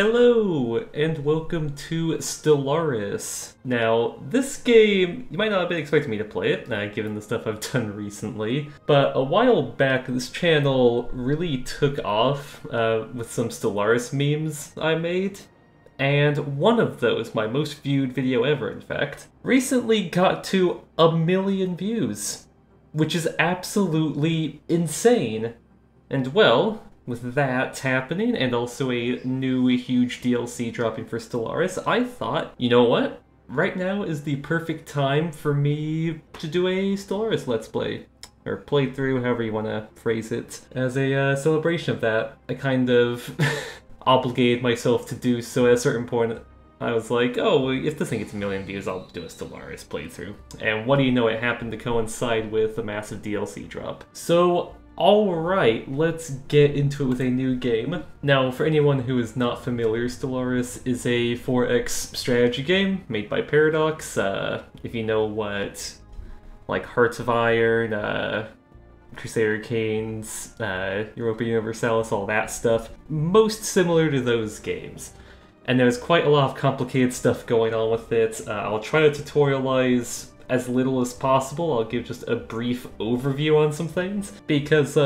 Hello, and welcome to Stellaris. Now, this game, you might not have been expecting me to play it, given the stuff I've done recently, but a while back this channel really took off with some Stellaris memes I made, and one of those, my most viewed video ever in fact, recently got to 1 million views, which is absolutely insane. And well, with that happening, and also a new huge DLC dropping for Stellaris, I thought, you know what? Right now is the perfect time for me to do a Stellaris Let's Play. Or playthrough, however you want to phrase it, as a celebration of that. I kind of obligated myself to do so at a certain point. I was like, oh, well, if this thing gets 1 million views, I'll do a Stellaris playthrough. And what do you know, it happened to coincide with a massive DLC drop. So, alright, let's get into it with a new game. Now, for anyone who is not familiar, Stellaris is a 4X strategy game made by Paradox. If you know what, like Hearts of Iron, Crusader Canes, Europa Universalis, all that stuff, most similar to those games. And there's quite a lot of complicated stuff going on with it. I'll try to tutorialize as little as possible. I'll give just a brief overview on some things, because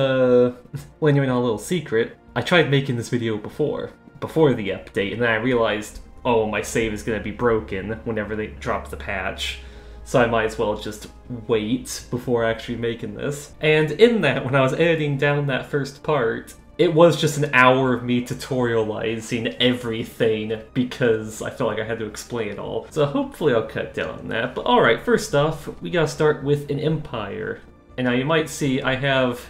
when you're in a little secret, I tried making this video before the update, and then I realized, oh, my save is going to be broken whenever they drop the patch, so I might as well just wait before actually making this. And in that, when I was editing down that first part, it was just an hour of me tutorializing everything because I felt like I had to explain it all. So hopefully I'll cut down on that. But alright, first off, we gotta start with an empire. And now you might see I have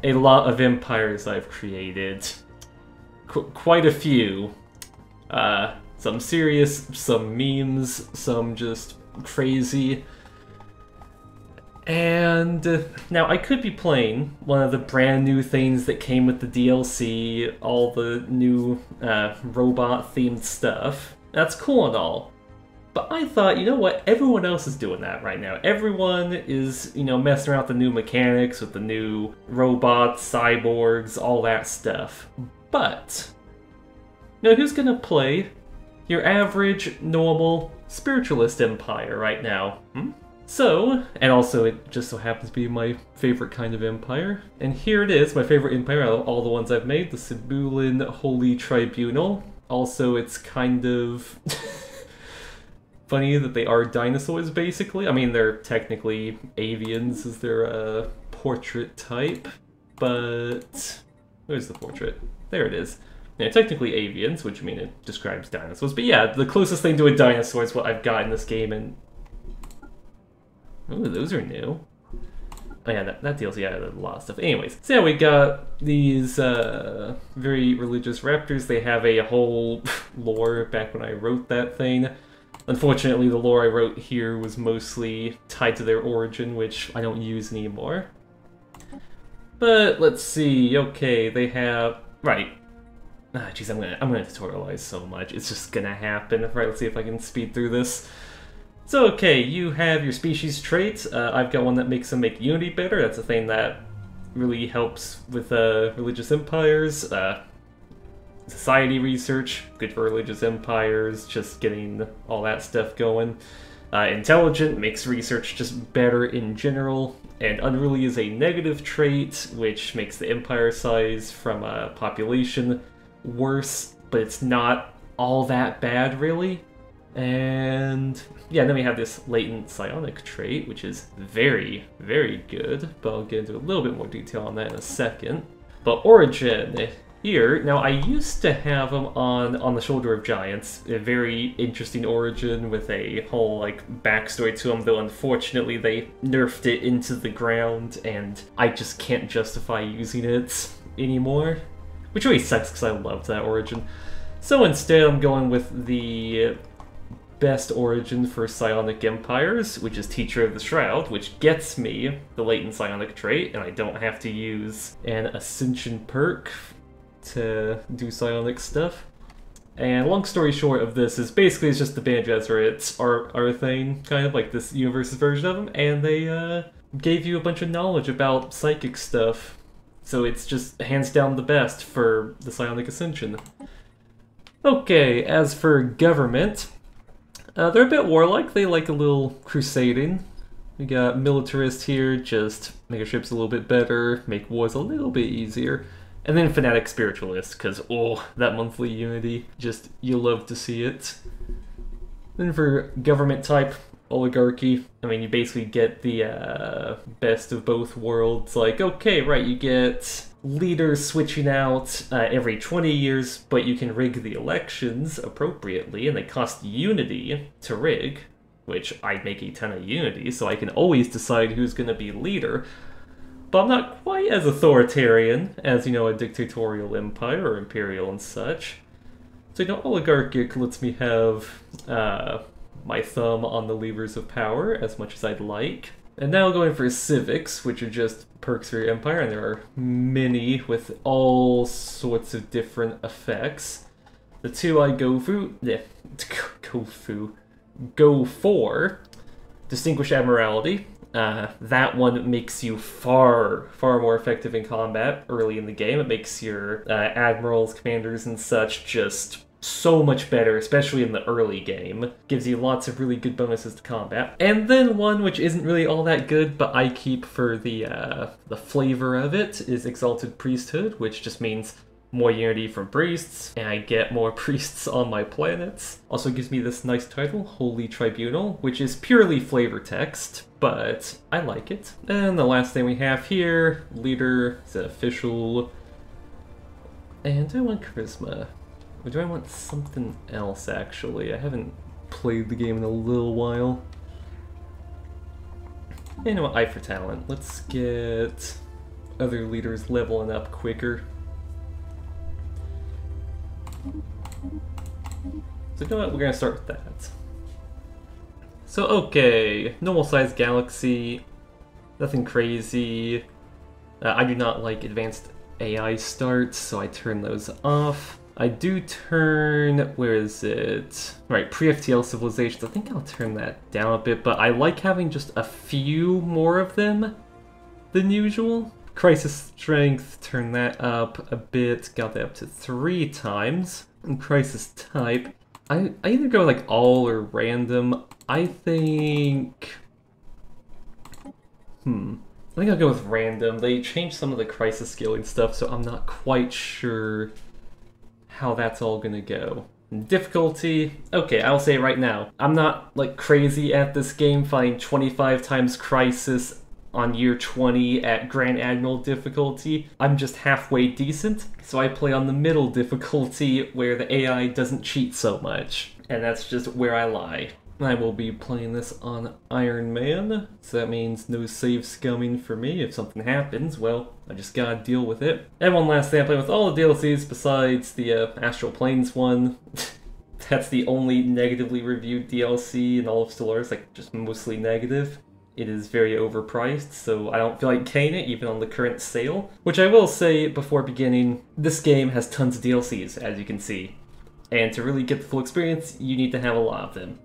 a lot of empires I've created. Quite a few. Some serious, some memes, some just crazy. And now I could be playing one of the brand new things that came with the DLC, all the new robot-themed stuff. That's cool and all. But I thought, you know what, everyone else is doing that right now. Everyone is, you know, messing around with the new mechanics, with the new robots, cyborgs, all that stuff. But, you know, who's gonna play your average, normal, spiritualist empire right now? So, and also it just so happens to be my favorite kind of empire. And here it is, my favorite empire out of all the ones I've made, the Sibulan Holy Tribunal. Also, it's kind of funny that they are dinosaurs, basically. I mean, they're technically avians as their portrait type, but where's the portrait? There it is. Yeah, technically avians, which I mean it describes dinosaurs. But yeah, the closest thing to a dinosaur is what I've got in this game, and ooh, those are new. Oh yeah, that DLC added a lot of stuff. Anyways, so yeah, we got these very religious raptors. They have a whole lore back when I wrote that thing. Unfortunately, the lore I wrote here was mostly tied to their origin, which I don't use anymore. But let's see. Okay, they have right. Ah, jeez, I'm gonna tutorialize so much. It's just gonna happen. Right, let's see if I can speed through this. So, okay, you have your species traits. I've got one that makes them make unity better. That's a thing that really helps with religious empires. Society research, good for religious empires, just getting all that stuff going. Intelligent makes research just better in general. And unruly is a negative trait, which makes the empire size from a population worse, but it's not all that bad, really. And yeah, then we have this latent psionic trait, which is very, very good, but I'll get into a little bit more detail on that in a second. But origin, here, now I used to have them on the Shoulder of Giants, a very interesting origin with a whole, like, backstory to them, though unfortunately they nerfed it into the ground, and I just can't justify using it anymore, which really sucks because I loved that origin. So instead I'm going with the best origin for psionic empires, which is Teacher of the Shroud, which gets me the latent psionic trait, and I don't have to use an ascension perk to do psionic stuff. And long story short of this is basically it's just the Bene Gesserits are a thing, kind of like this universe's version of them, and they gave you a bunch of knowledge about psychic stuff. So it's just hands down the best for the psionic ascension. Okay, as for government, they're a bit warlike. They like a little crusading. We got militarists here, just make our ships a little bit better, make wars a little bit easier. And then fanatic spiritualists, because, oh, that monthly unity, just, you love to see it. Then for government type, oligarchy, I mean, you basically get the best of both worlds. Like, okay, right, you get leaders switching out every 20 years, but you can rig the elections appropriately, and they cost unity to rig, which I'd make a ton of unity, so I can always decide who's going to be leader. But I'm not quite as authoritarian as, you know, a dictatorial empire or imperial and such. So, you know, oligarchic lets me have my thumb on the levers of power as much as I'd like. And now going for civics, which are just perks for your empire, and there are many with all sorts of different effects. The two I go for, Distinguished Admiralty. That one makes you far more effective in combat early in the game. It makes your admirals, commanders, and such just so much better, especially in the early game. Gives you lots of really good bonuses to combat. And then one which isn't really all that good, but I keep for the flavor of it, is Exalted Priesthood, which just means more unity from priests, and I get more priests on my planets. Also gives me this nice title, Holy Tribunal, which is purely flavor text, but I like it. And the last thing we have here, leader, is official, and do I want charisma? Or do I want something else, actually? I haven't played the game in a little while. You know what, Eye for Talent. Let's get other leaders leveling up quicker. So you know what, we're gonna start with that. So okay, normal sized galaxy, nothing crazy. I do not like advanced AI starts, so I turn those off. I do turn, where is it? Right, pre-FTL civilizations, I think I'll turn that down a bit, but I like having just a few more of them than usual. Crisis strength, turn that up a bit, got that up to 3 times. And crisis type, I either go like all or random. I think I'll go with random. They changed some of the crisis scaling stuff, so I'm not quite sure how that's all gonna go. Difficulty, okay, I'll say it right now. I'm not like crazy at this game, finding 25 times crisis on year 20 at Grand Admiral difficulty. I'm just halfway decent, so I play on the middle difficulty where the AI doesn't cheat so much. And that's just where I lie. I will be playing this on Iron Man, so that means no save scumming for me. If something happens, well, I just gotta deal with it. And one last thing, I play with all the DLCs besides the Astral Planes one. That's the only negatively reviewed DLC in all of Stellaris, like just mostly negative. It is very overpriced, so I don't feel like getting it even on the current sale. Which I will say before beginning, this game has tons of DLCs, as you can see. And to really get the full experience, you need to have a lot of them.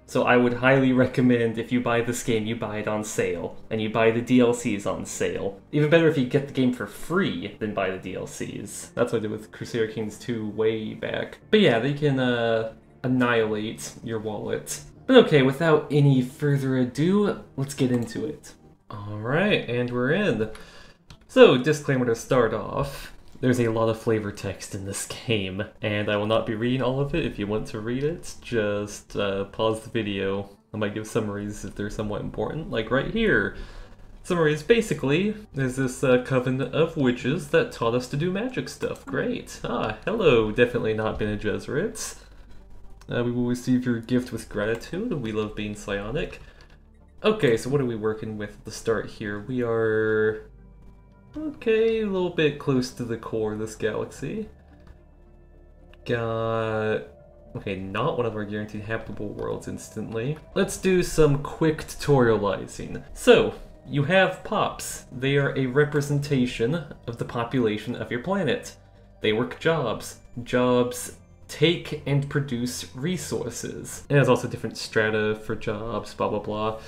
So I would highly recommend if you buy this game, you buy it on sale, and you buy the DLCs on sale. Even better if you get the game for free than buy the DLCs. That's what I did with Crusader Kings 2 way back. But yeah, they can annihilate your wallet. But okay, without any further ado, let's get into it. Alright, and we're in. So, disclaimer to start off. There's a lot of flavor text in this game, and I will not be reading all of it. If you want to read it, just pause the video. I might give summaries if they're somewhat important, like right here. Summaries, basically, there's this coven of witches that taught us to do magic stuff. Great. Ah, hello, definitely not Bene Gesserits. We will receive your gift with gratitude. We love being psionic. Okay, so what are we working with at the start here? We are... okay, a little bit close to the core of this galaxy. Got... okay, not one of our guaranteed habitable worlds instantly. Let's do some quick tutorializing. So, you have pops. They are a representation of the population of your planet. They work jobs. Jobs take and produce resources. And there's also different strata for jobs, blah blah blah.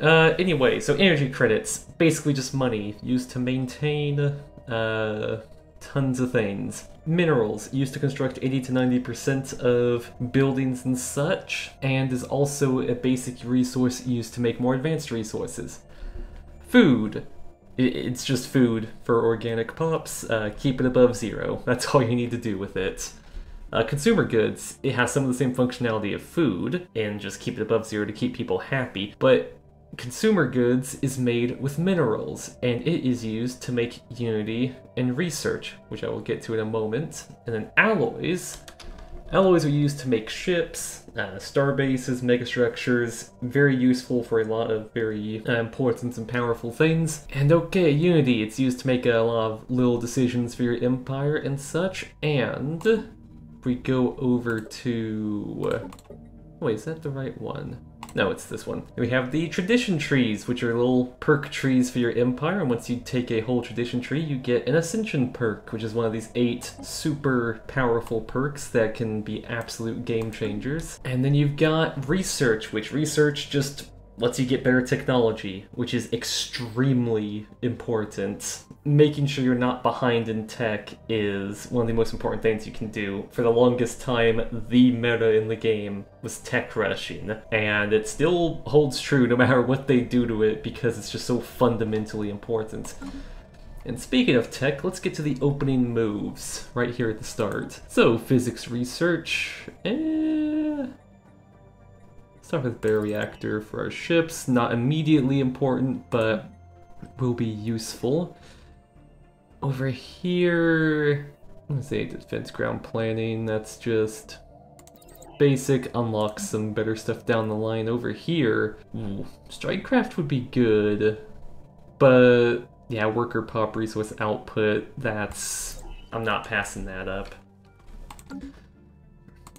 Anyway, so energy credits, basically just money used to maintain tons of things. minerals, used to construct 80 to 90% of buildings and such, and is also a basic resource used to make more advanced resources. Food. It's just food for organic pops. Keep it above 0. That's all you need to do with it. Consumer goods, it has some of the same functionality of food, and just keep it above 0 to keep people happy, but consumer goods is made with minerals, and it is used to make Unity and research, which I will get to in a moment. And then alloys. Alloys are used to make ships, star bases, megastructures, very useful for a lot of very important and powerful things. And okay, Unity, it's used to make a lot of little decisions for your empire and such, and if we go over to... wait, is that the right one? No, it's this one. We have the tradition trees, which are little perk trees for your empire, and once you take a whole tradition tree, you get an ascension perk, which is one of these 8 super powerful perks that can be absolute game changers. And then you've got research, which research just lets you get better technology, which is extremely important. Making sure you're not behind in tech is one of the most important things you can do. For the longest time, the meta in the game was tech rushing, and it still holds true no matter what they do to it because it's just so fundamentally important. And speaking of tech, let's get to the opening moves right here at the start. So, physics research, start with bioreactor for our ships. Not immediately important, but will be useful. Over here, let's say defense ground planning. That's just basic. Unlocks some better stuff down the line. Over here, strikecraft would be good, but yeah, worker pop resource output. I'm not passing that up.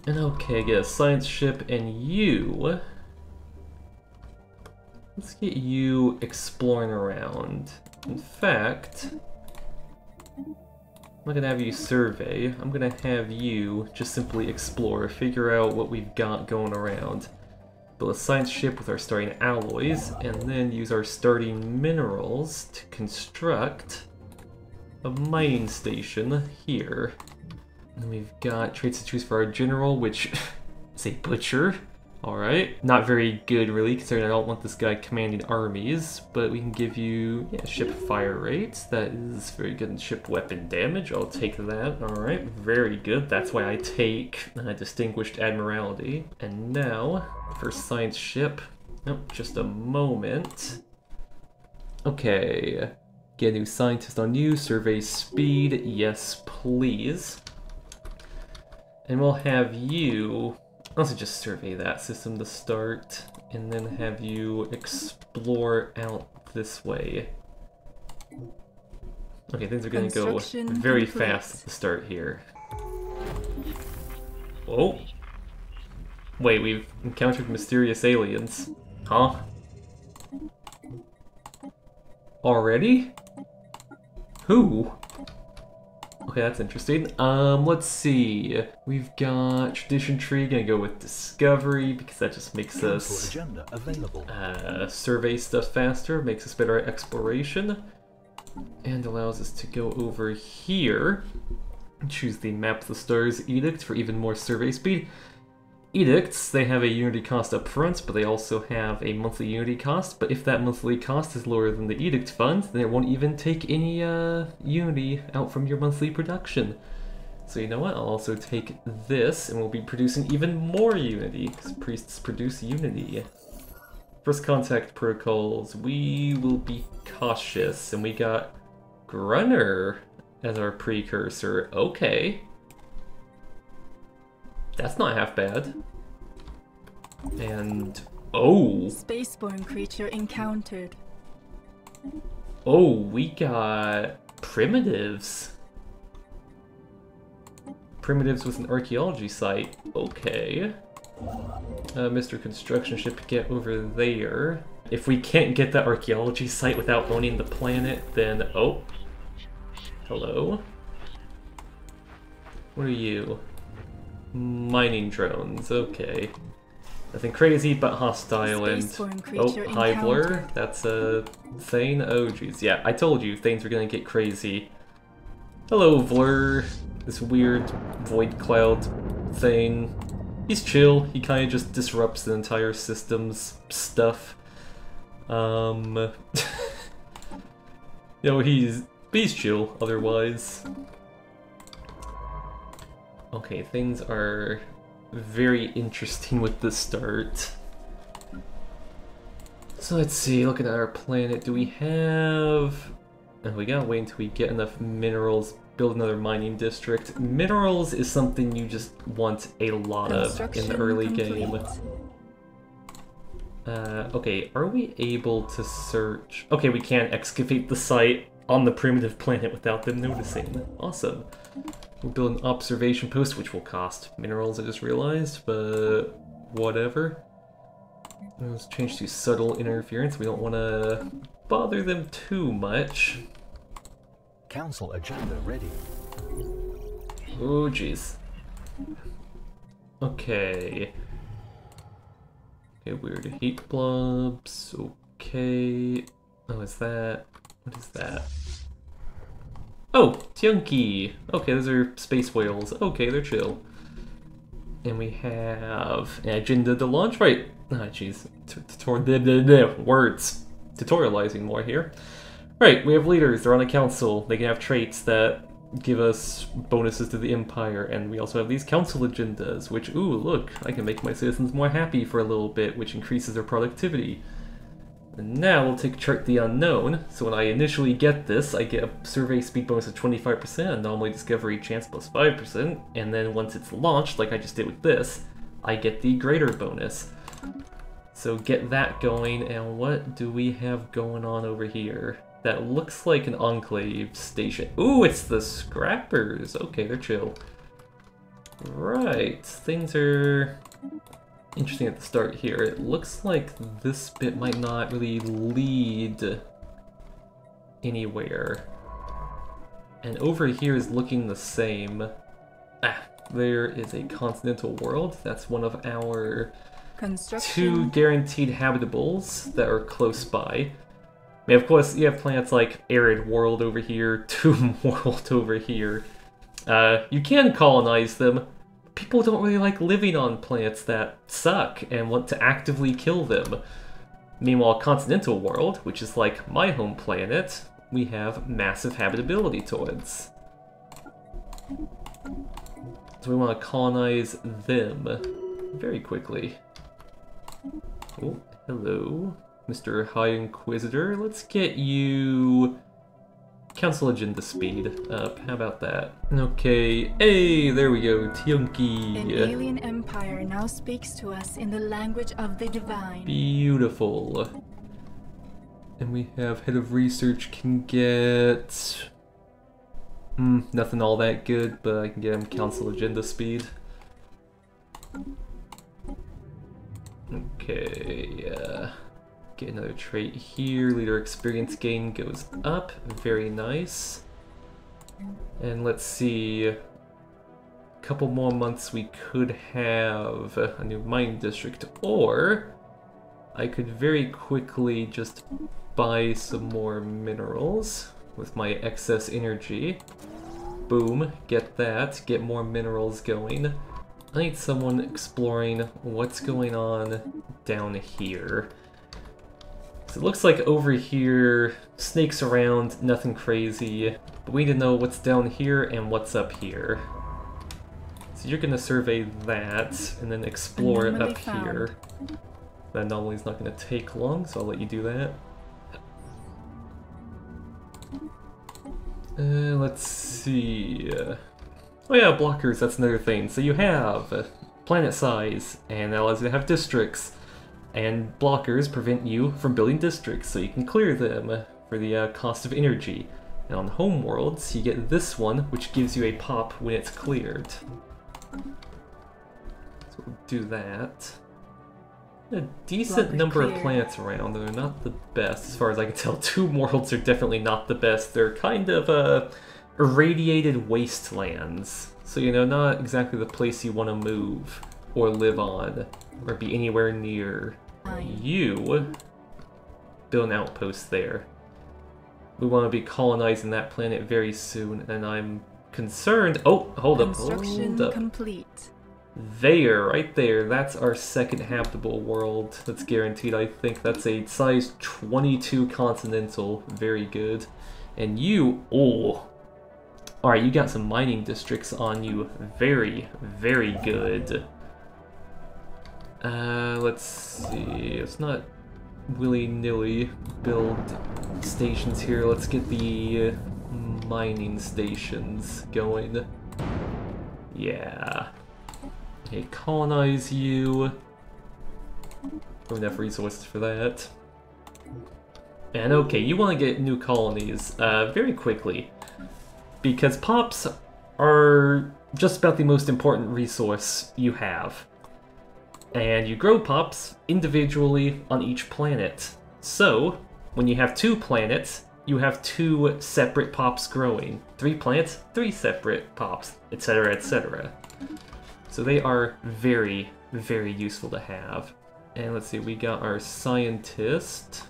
And okay, get a science ship, and you... let's get you exploring around. In fact, I'm not gonna have you survey, I'm gonna have you just simply explore, figure out what we've got going around. Build a science ship with our starting alloys, and then use our starting minerals to construct a mining station here. And we've got traits to choose for our general, which is a butcher. Alright. Not very good, really, considering I don't want this guy commanding armies, but we can give you ship fire rates. That is very good in ship weapon damage. I'll take that. Alright, very good. That's why I take Distinguished Admiralty. And now, for science ship. Oh, just a moment. Okay. Get a new scientist on you. Survey speed. Yes, please. And we'll have you, also just survey that system to start, and then have you explore out this way. Okay, things are going to go very fast at the start here. Whoa. Wait, we've encountered mysterious aliens. Huh? Already? Who? Okay, that's interesting. Let's see. We've got Tradition Tree, gonna go with Discovery, because that just makes us survey stuff faster, makes us better at exploration, and allows us to go over here and choose the Map of the Stars Edict for even more survey speed. Edicts, they have a Unity cost up front, but they also have a monthly Unity cost, but if that monthly cost is lower than the Edict fund, then it won't even take any Unity out from your monthly production. So you know what, I'll also take this, and we'll be producing even more Unity, because priests produce Unity. First contact protocols, we will be cautious, and we got Grunner as our precursor. Okay. That's not half bad. And oh, spaceborne creature encountered. Oh, we got primitives. Primitives with an archaeology site. Okay. Mr. Construction Ship, get over there. If we can't get that archaeology site without owning the planet, then oh, hello. What are you? Mining drones, okay. Nothing crazy but hostile and... oh, Hivler, that's a Thane. Oh jeez, yeah, I told you things were gonna get crazy. Hello, Vlur. this weird void cloud thing. He's chill. He kind of just disrupts the entire system's stuff. You know, he's chill otherwise. Okay, things are very interesting with the start. So let's see, looking at our planet, do we have... Oh, we gotta wait until we get enough minerals, build another mining district. Minerals is something you just want a lot of in the early game. Okay, are we able to search? Okay, we can't excavate the site on the primitive planet without them noticing. Awesome. We'll build an observation post, which will cost minerals, I just realized, but whatever. Let's change to subtle interference. We don't want to bother them too much. Council agenda ready. Oh, jeez. Okay. Okay, weird heat blobs. Okay. Oh, is that... What is that? Oh, Tiunki! Okay, those are space whales. Okay, they're chill. And we have an agenda to launch, right? Ah, jeez. Words. Tutorializing more here. Right, we have leaders. They're on a council. They can have traits that give us bonuses to the Empire, and we also have these council agendas, which, ooh, look, I can make my citizens more happy for a little bit, which increases their productivity. And now we'll take Chart the Unknown, so when I initially get this, I get a survey speed bonus of 25%, anomaly discovery chance plus 5%, and then once it's launched, like I just did with this, I get the greater bonus. So get that going, and what do we have going on over here? That looks like an Enclave station. Ooh, it's the Scrappers! Okay, they're chill. Right, things are interesting at the start here. It looks like this bit might not really lead anywhere. And over here is looking the same. Ah, there is a continental world. That's one of our 2 guaranteed habitables that are close by. I mean, of course, you have planets like Arid World over here, Tomb World over here. You can colonize them. People don't really like living on planets that suck and want to actively kill them. Meanwhile, Continental World, which is like my home planet, we have massive habitability towards. So we want to colonize them very quickly. Oh, hello, Mr. High Inquisitor. Let's get you Council Agenda speed up. How about that? Okay, hey, there we go, Tiunki. An alien empire now speaks to us in the language of the divine. Beautiful. And we have Head of Research can get... nothing all that good, but I can get him Council Agenda speed. Okay, get another trait here. Leader experience gain goes up. Very nice. And let's see. A couple more months we could have a new mining district, or I could very quickly just buy some more minerals with my excess energy. Boom, get that. Get more minerals going. I need someone exploring what's going on down here. So it looks like over here, snakes around, nothing crazy, but we need to know what's down here and what's up here. So you're gonna survey that, and then explore it up here. That anomaly's not gonna take long, so I'll let you do that. Let's see... Oh yeah, blockers, that's another thing. So you have planet size, and that allows you to have districts. And blockers prevent you from building districts, so you can clear them for the cost of energy. And on home worlds, you get this one, which gives you a pop when it's cleared. So we'll do that. A decent number of planets around, they're not the best as far as I can tell. Tomb worlds are definitely not the best. They're kind of irradiated wastelands. So, you know, not exactly the place you want to move or live on or be anywhere near. You build an outpost there. We want to be colonizing that planet very soon, and I'm concerned. Oh, hold up. Construction Hold up. complete. There, right there. That's our second habitable world. That's guaranteed, I think. That's a size 22 continental. Very good. And you... Oh. Alright, you got some mining districts on you. Very, very good. Let's see. Let's not willy-nilly build stations here. Let's get the mining stations going. Yeah. Okay, colonize you. Don't have enough resources for that. And okay, you want to get new colonies very quickly. Because pops are just about the most important resource you have. And you grow pops individually on each planet. So, when you have 2 planets, you have 2 separate pops growing. 3 planets, 3 separate pops, etc., etc. So they are very, very useful to have. And let's see, we got our scientist.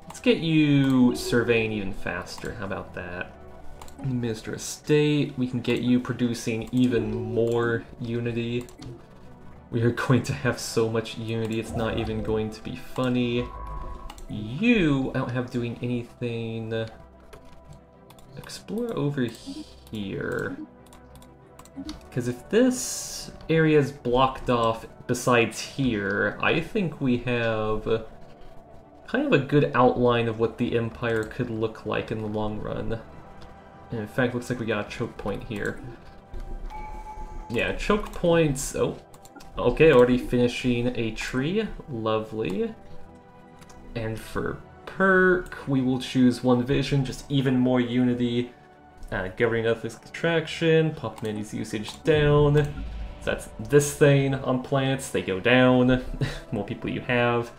Let's get you surveying even faster, how about that? Minister of State, we can get you producing even more unity. We are going to have so much unity, it's not even going to be funny. You, I don't have doing anything. Explore over here. Because if this area is blocked off besides here, I think we have kind of a good outline of what the Empire could look like in the long run. And in fact, looks like we got a choke point here. Yeah, choke points. Oh, okay, already finishing a tree. Lovely. And for perk, we will choose one vision, just even more unity. Governing ethics attraction, pop minis usage down. So that's this thing on planets, they go down. More people you have,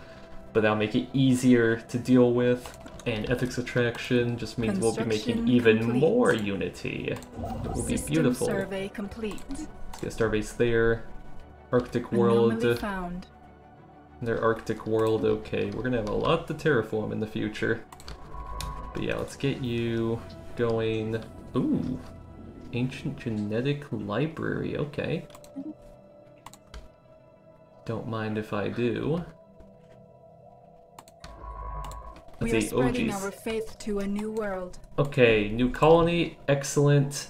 but that'll make it easier to deal with. And ethics attraction just means we'll be making even more unity. It will be beautiful. Survey complete. Let's get star base there. Arctic world. Found. Their Arctic world, okay. We're gonna have a lot to terraform in the future. But yeah, let's get you going. Ooh, ancient genetic library, okay. Don't mind if I do. We are spreading our faith to a new world. Okay, new colony, excellent.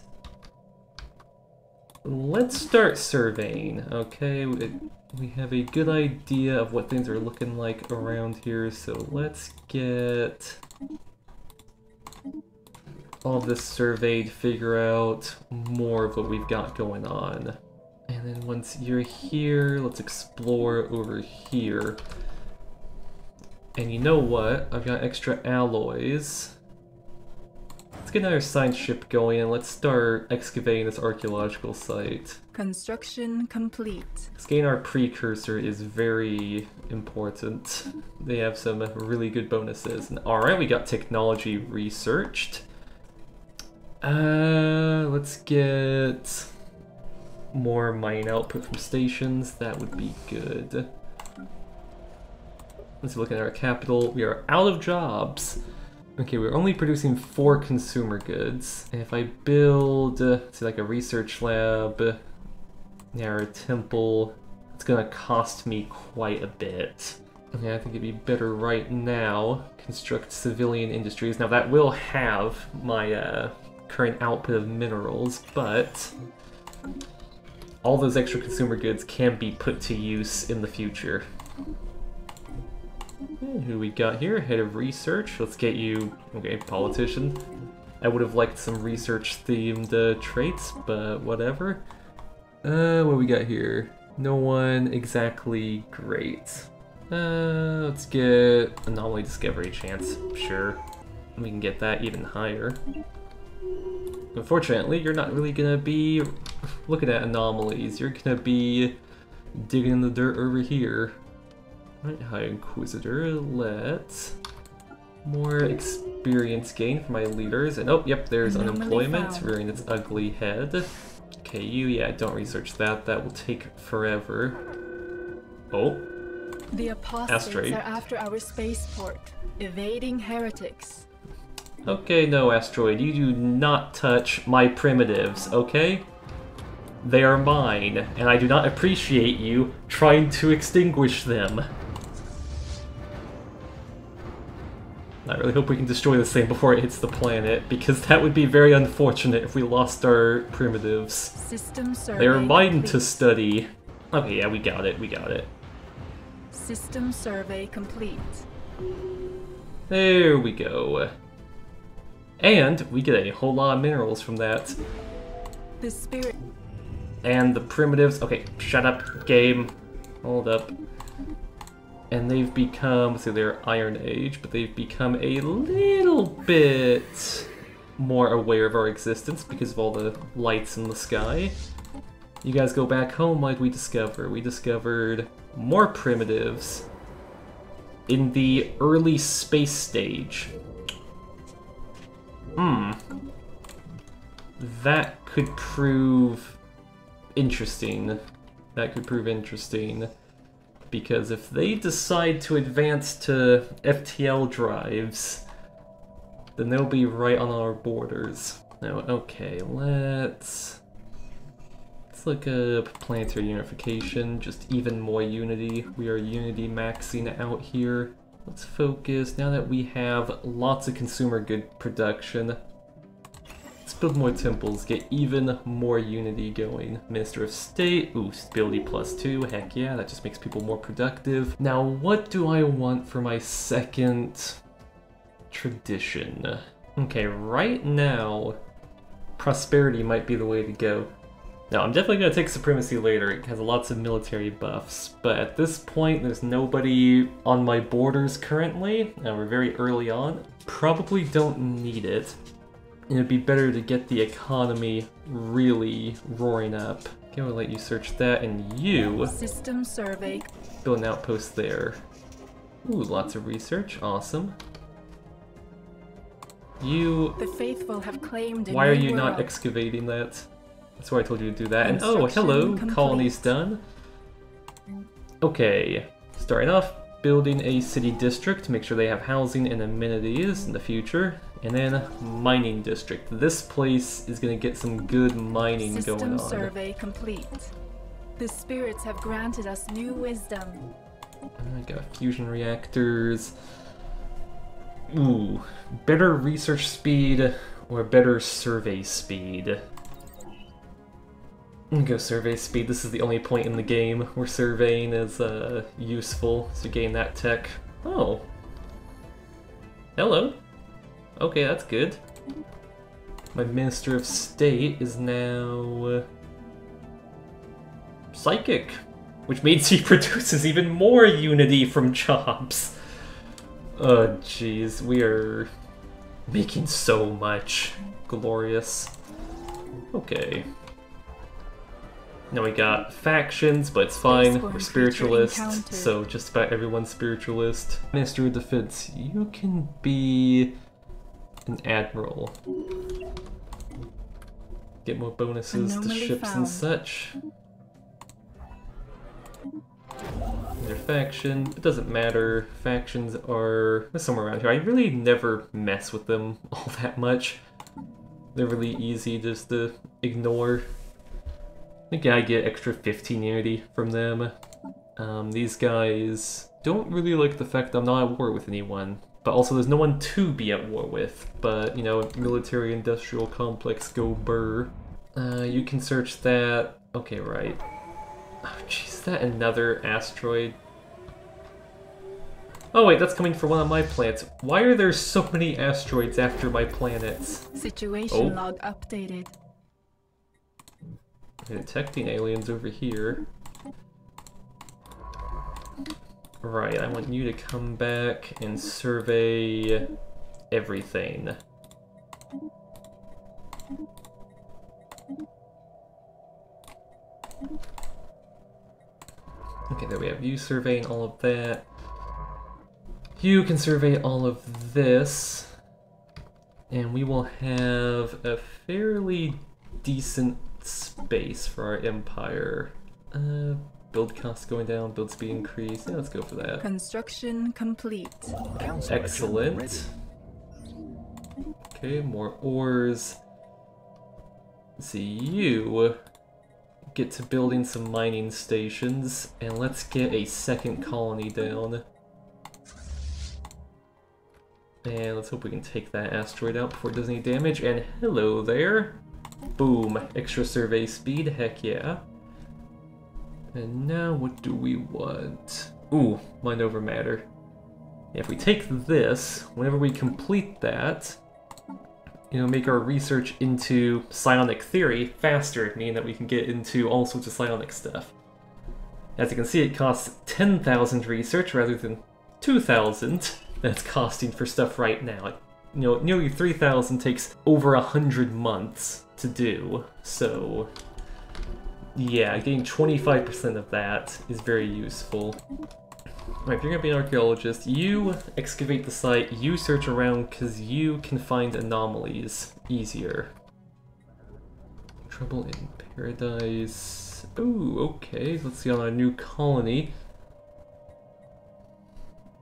Let's start surveying, okay? We have a good idea of what things are looking like around here, so let's get all of this surveyed, figure out more of what we've got going on. And then once you're here, let's explore over here. And you know what? I've got extra alloys. Let's get another science ship going and let's start excavating this archaeological site. Construction complete. Getting our precursor is very important. They have some really good bonuses. And alright, we got technology researched. Let's get more mining output from stations. That would be good. Let's look at our capital. We are out of jobs. Okay, we're only producing 4 consumer goods. And if I build, say like a research lab, or a temple, it's gonna cost me quite a bit. Okay, I think it'd be better right now construct civilian industries. Now that will have my current output of minerals, but all those extra consumer goods can be put to use in the future. Who we got here? Head of research. Let's get you... Okay, politician. I would have liked some research-themed traits, but whatever. What we got here? No one exactly great. Let's get anomaly discovery chance. Sure. We can get that even higher. Unfortunately, you're not really gonna be looking at anomalies. You're gonna be digging in the dirt over here. Right, High Inquisitor, let's... More experience gain for my leaders, and oh, yep, there's unemployment rearing its ugly head. Okay, yeah, don't research that, that will take forever. Oh. The apostates are after our spaceport, evading heretics. Okay, no, asteroid, you do not touch my primitives, okay? They are mine, and I do not appreciate you trying to extinguish them. I really hope we can destroy this thing before it hits the planet, because that would be very unfortunate if we lost our primitives. System survey They are mine complete. to study. Okay, yeah, we got it, we got it. System survey complete. There we go. And we get a whole lot of minerals from that. The spirit. And the primitives... Okay, shut up, game. Hold up. And they've become... So they're Iron Age, but they've become a little bit more aware of our existence because of all the lights in the sky. You guys go back home, like we discover. We discovered more primitives in the early space stage. That could prove interesting. That could prove interesting. Because if they decide to advance to FTL drives, then they'll be right on our borders. Now, okay, let's look up planetary unification, just even more unity. We are unity maxing out here. Let's focus, now that we have lots of consumer good production, let's build more temples, get even more unity going. Minister of State, ooh, stability +2, heck yeah, that just makes people more productive. Now, what do I want for my second tradition? Okay, right now, prosperity might be the way to go. Now, I'm definitely going to take supremacy later. It has lots of military buffs, but at this point, there's nobody on my borders currently, and we're very early on. Probably don't need it. It'd be better to get the economy really roaring up. Okay, we'll let you search that, and you System survey. build an outpost there. Ooh, lots of research, awesome. You... The faithful have claimed a Why are new you not world. excavating that? That's why I told you to do that. And oh, Construction hello, complete. colony's done. Okay, starting off, building a city district to make sure they have housing and amenities in the future. And then mining district. This place is gonna get some good mining System going on. survey complete. The spirits have granted us new wisdom. I got fusion reactors. Ooh, better research speed or better survey speed? I'm gonna go survey speed. This is the only point in the game where surveying is useful to gain that tech. Oh. Hello. Okay, that's good. My Minister of State is now psychic, which means he produces even more unity from jobs. Oh jeez, we are making so much. Glorious. Okay. Now we got factions, but it's fine. Spaceborne We're spiritualists, creature encountered. so just about everyone's spiritualist. Minister of Defense, you can be an admiral. Get more bonuses to Anomaly ships found. and such. Their faction, it doesn't matter. Factions are somewhere around here. I really never mess with them all that much. They're really easy just to ignore. I think I get extra 15 unity from them. These guys don't really like the fact that I'm not at war with anyone. But also there's no one to be at war with. But, you know, military-industrial complex, go burr. You can search that. Okay, right. Oh, jeez, is that another asteroid? Oh wait, that's coming from one of my planets. Why are there so many asteroids after my planets? Situation Oh. log updated. Detecting aliens over here. Right, I want you to come back and survey everything. Okay, there we have you surveying all of that. You can survey all of this. And we will have a fairly decent space for our empire. Build cost going down, build speed increase. Yeah, let's go for that. Construction complete. Council agenda ready. Excellent. Okay, more ores. Let's see, you get to building some mining stations, and let's get a second colony down. And let's hope we can take that asteroid out before it does any damage. And hello there! Boom! Extra survey speed, heck yeah. And now what do we want? Ooh, mind over matter. If we take this, whenever we complete that, you know, make our research into psionic theory faster, meaning that we can get into all sorts of psionic stuff. As you can see, it costs 10,000 research rather than 2,000 that's costing for stuff right now. You know, nearly 3,000 takes over 100 months to do, so yeah, getting 25% of that is very useful. Alright, if you're gonna be an archaeologist, you excavate the site, you search around, because you can find anomalies easier. Trouble in Paradise. Ooh, okay, let's see on our new colony.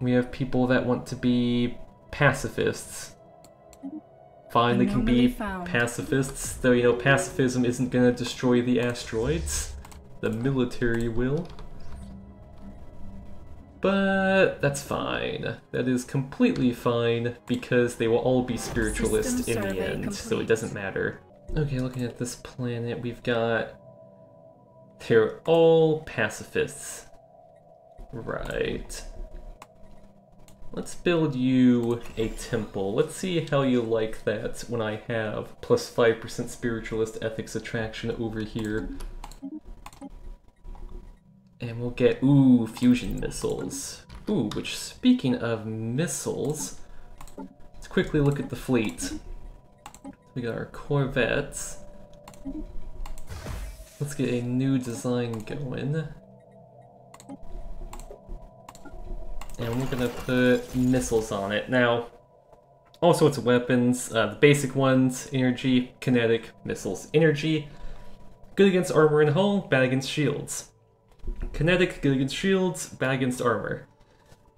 We have people that want to be pacifists. Fine, they can be pacifists, though, you know, pacifism isn't gonna destroy the asteroids. The military will. But that's fine. That is completely fine, because they will all be spiritualist in the end, so it doesn't matter. Okay, looking at this planet, we've got... They're all pacifists. Right. Let's build you a temple. Let's see how you like that when I have plus 5% spiritualist ethics attraction over here. And we'll get, ooh, fusion missiles. Ooh, which, speaking of missiles, let's quickly look at the fleet. We got our corvettes. Let's get a new design going. And we're gonna put missiles on it. Now, all sorts of weapons. The basic ones, energy, kinetic, missiles. Energy, good against armor and hull, bad against shields. Kinetic, good against shields, bad against armor.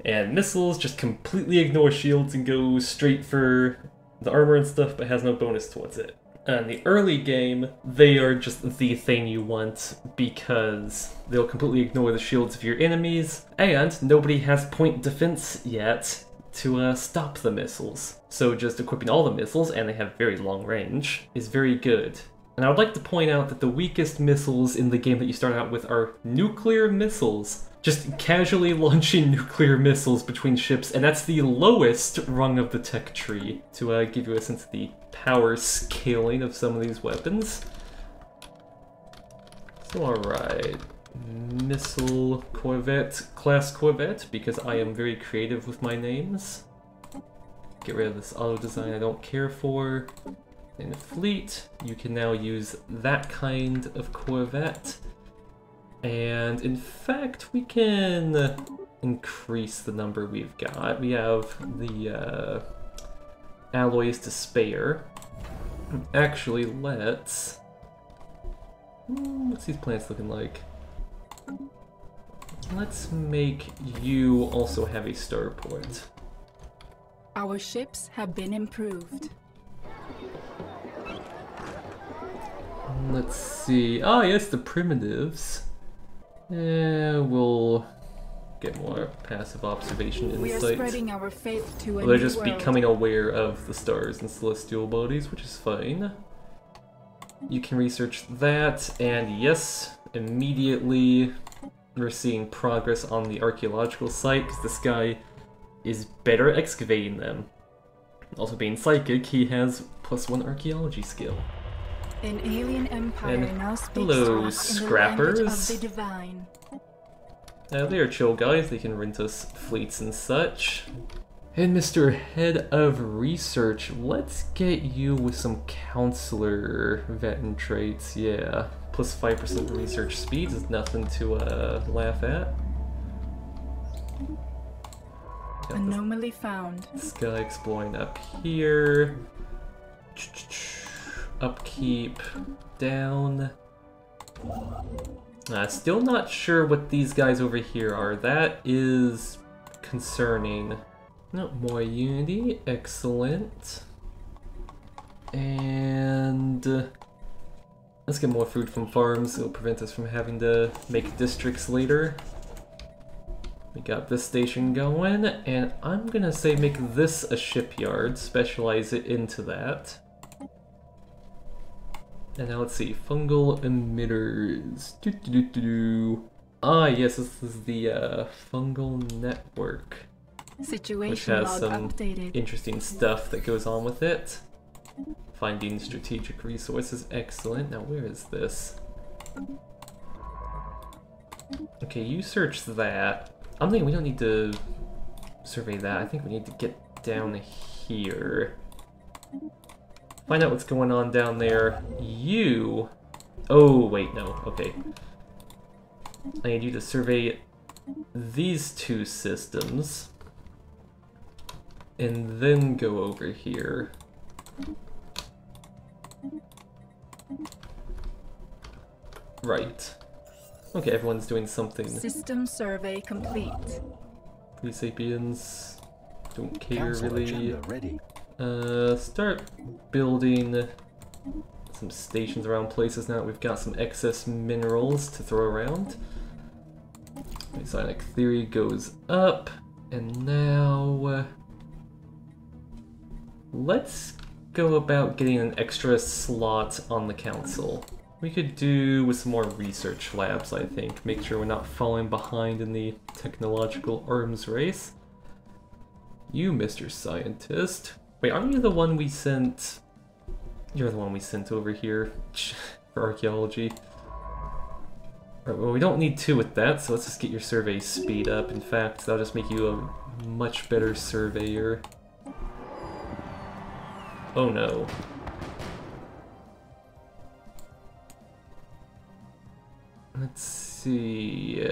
And missiles just completely ignore shields and go straight for the armor and stuff, but has no bonus towards it. In the early game, they are just the thing you want because they'll completely ignore the shields of your enemies, and nobody has point defense yet to stop the missiles. So just equipping all the missiles, and they have very long range, is very good. And I would like to point out that the weakest missiles in the game that you start out with are nuclear missiles. Just casually launching nuclear missiles between ships, and that's the lowest rung of the tech tree, to give you a sense of the power scaling of some of these weapons. So alright, missile corvette, class corvette, because I am very creative with my names. Get rid of this auto design I don't care for. In the fleet, you can now use that kind of corvette. And in fact, we can increase the number we've got. We have the alloys to spare. Actually, what's these planets looking like? Let's make you also have a starport. Our ships have been improved. Let's see. Ah, yes, the primitives. We'll get more passive observation insight. We are spreading our faith to a new They're just world. becoming aware of the stars and celestial bodies, which is fine. You can research that, and yes, immediately we're seeing progress on the archaeological site, because this guy is better at excavating them. Also being psychic, he has +1 archaeology skill. An alien empire And now speaks hello, to us in the scrappers. language of the divine. They are chill guys, they can rent us fleets and such. And Mr. Head of Research, let's get you with some counselor veteran traits, yeah. +5% research speed is nothing to laugh at. Got Anomaly found. this guy exploring up here. Upkeep, down. Still not sure what these guys over here are. That is concerning. No, more unity, excellent. And let's get more food from farms. It'll prevent us from having to make districts later. We got this station going, and I'm gonna say make this a shipyard, specialize it into that. And now let's see, fungal emitters. Ah, yes, this is the fungal network, which has some interesting stuff that goes on with it. Finding strategic resources, excellent. Now where is this? Okay, you search that. I'm thinking we don't need to survey that. I think we need to get down here. Find out what's going on down there. You... Oh, wait, no. Okay. I need you to survey these two systems. And then go over here. Right. Okay, everyone's doing something. System survey complete. Free Sapiens don't care Council really. agenda ready. Start building some stations around places now that we've got some excess minerals to throw around. Sonic theory goes up, and now let's go about getting an extra slot on the council. We could do with some more research labs, I think. Make sure we're not falling behind in the technological arms race. You, Mr. Scientist. Wait, aren't you the one we sent... You're the one we sent over here for archaeology. Alright, well, we don't need two with that, so let's just get your survey speed up. In fact, that'll just make you a much better surveyor. Oh no. Let's see...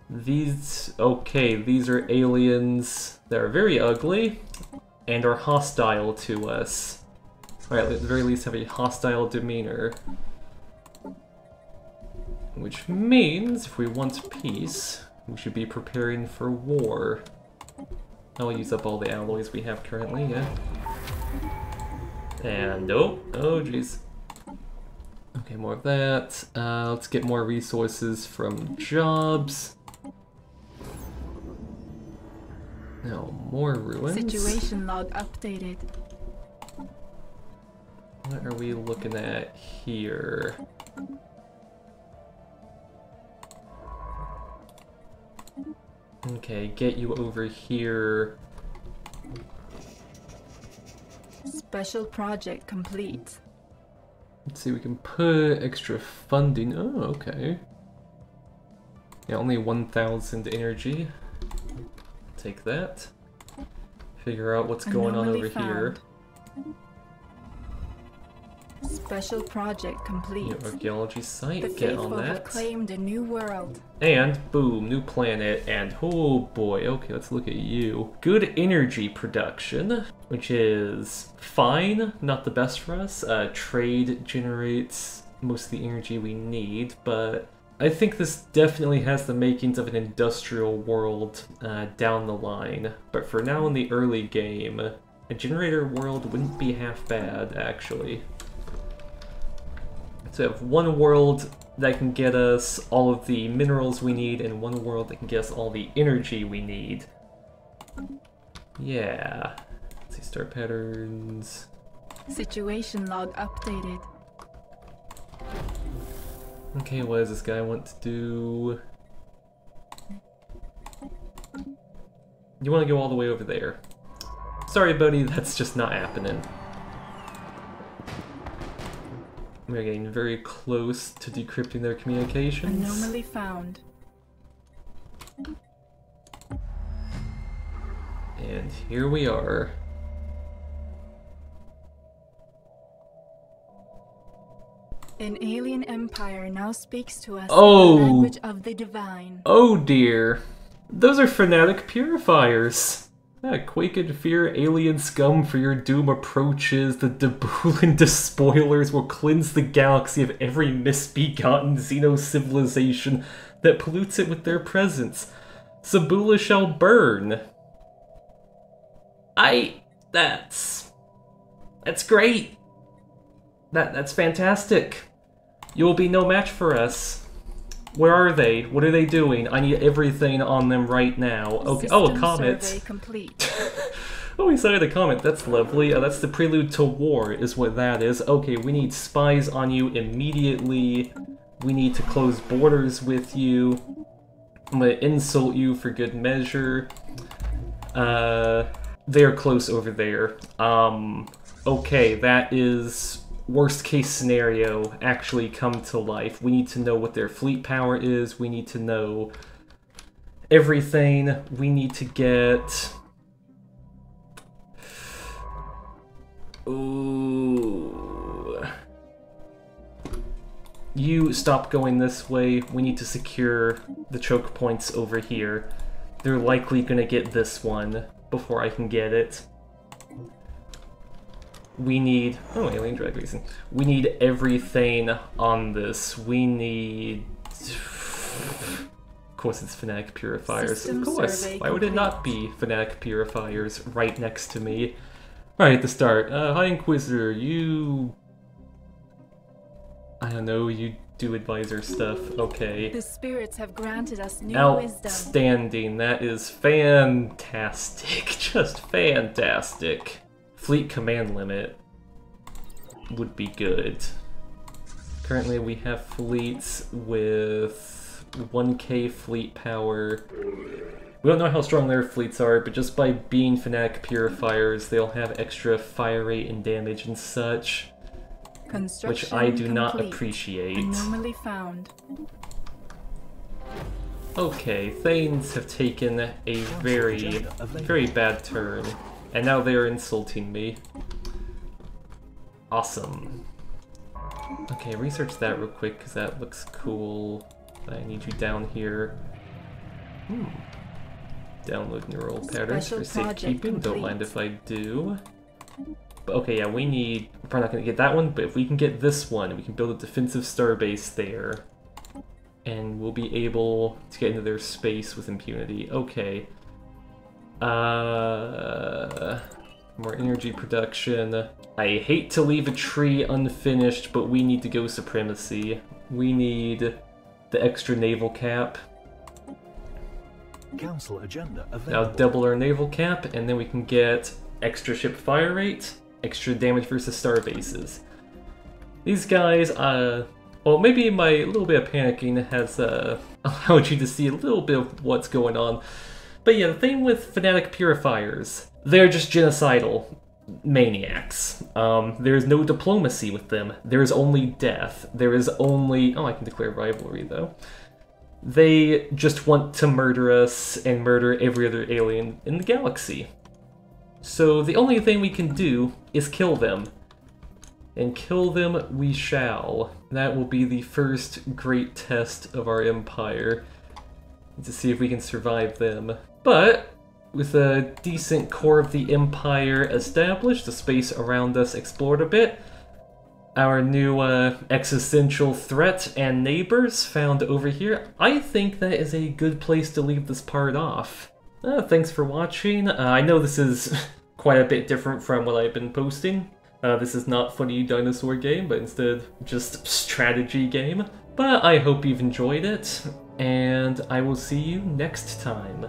these... Okay, these are aliens that are very ugly and are hostile to us. Alright, at the very least have a hostile demeanor. Which means, if we want peace, we should be preparing for war. I'll use up all the alloys we have currently, yeah. And oh jeez. Okay, more of that. Let's get more resources from jobs. Now, more ruins. Situation log updated. What are we looking at here? Okay, get you over here. Special project complete. Let's see, we can put extra funding. Oh, okay. Yeah, only 1,000 energy. Take that. Figure out what's going on over here. Special project complete. New archaeology site, The get on faithful have that. claimed a new world. And boom, new planet, and oh boy, okay, let's look at you. Good energy production, which is fine, not the best for us. Trade generates most of the energy we need, but I think this definitely has the makings of an industrial world down the line. But for now in the early game, a generator world wouldn't be half bad, actually. So we have one world that can get us all of the minerals we need, and one world that can get us all the energy we need. Yeah. Let's see, star patterns. Situation log updated. Okay, what does this guy want to do? You want to go all the way over there. Sorry, buddy, that's just not happening. We're getting very close to decrypting their communications. Anomaly found. And here we are. An alien empire now speaks to us Oh. in the language of the divine. Oh dear. Those are fanatic purifiers. Quake and fear, alien scum, for your doom approaches. The Dabulan despoilers will cleanse the galaxy of every misbegotten xeno-civilization that pollutes it with their presence. Sabula shall burn. That's That's great! That's fantastic! You will be no match for us. Where are they? What are they doing? I need everything on them right now. Okay. Oh, a comet. Survey complete. Oh, we sighted a comet. That's lovely. That's the prelude to war, is what that is. Okay, we need spies on you immediately. We need to close borders with you. I'm gonna insult you for good measure. They're close over there. Okay, that is worst case scenario actually come to life. We need to know what their fleet power is. We need to know everything. We need to get... Ooh. You stop going this way. We need to secure the choke points over here. They're likely gonna get this one before I can get it. We need... Oh, alien drag racing. We need everything on this. We need... Of course it's Fnatic Purifiers. Of course. Why would it not be Fnatic Purifiers right next to me? Right at the start. Hi Inquisitor, you... I don't know, you do advisor stuff. Okay. The spirits have granted us new wisdom. Outstanding. That is fantastic. Just fantastic. Fleet command limit would be good. Currently we have fleets with 1k fleet power. We don't know how strong their fleets are, but just by being Fnatic Purifiers, they'll have extra fire rate and damage and such, which I do not appreciate. Anomaly found. Okay, Thanes have taken a very, very bad turn, and now they are insulting me. Awesome. Okay, research that real quick, because that looks cool. I need you down here. Download neural patterns for safekeeping. Don't mind if I do. But okay, yeah, we need... We're probably not going to get that one, but if we can get this one, we can build a defensive starbase there. And we'll be able to get into their space with impunity. Okay. More energy production. I hate to leave a tree unfinished, but we need to go supremacy. We need the extra naval cap. Council agenda available. Now double our naval cap, and then we can get extra ship fire rate, extra damage versus star bases. These guys, well, maybe my little bit of panicking has allowed you to see a little bit of what's going on. But yeah, the thing with Fnatic Purifiers, they're just genocidal maniacs. There's no diplomacy with them. There's only death. There is only... Oh, I can declare rivalry, though. They just want to murder us and murder every other alien in the galaxy. So the only thing we can do is kill them. And kill them we shall. That will be the first great test of our empire, to see if we can survive them. But with a decent core of the empire established, the space around us explored a bit, our new existential threat and neighbors found over here, I think that is a good place to leave this part off. Thanks for watching. I know this is quite a bit different from what I've been posting. This is not funny dinosaur game, but instead just strategy game. But I hope you've enjoyed it, and I will see you next time.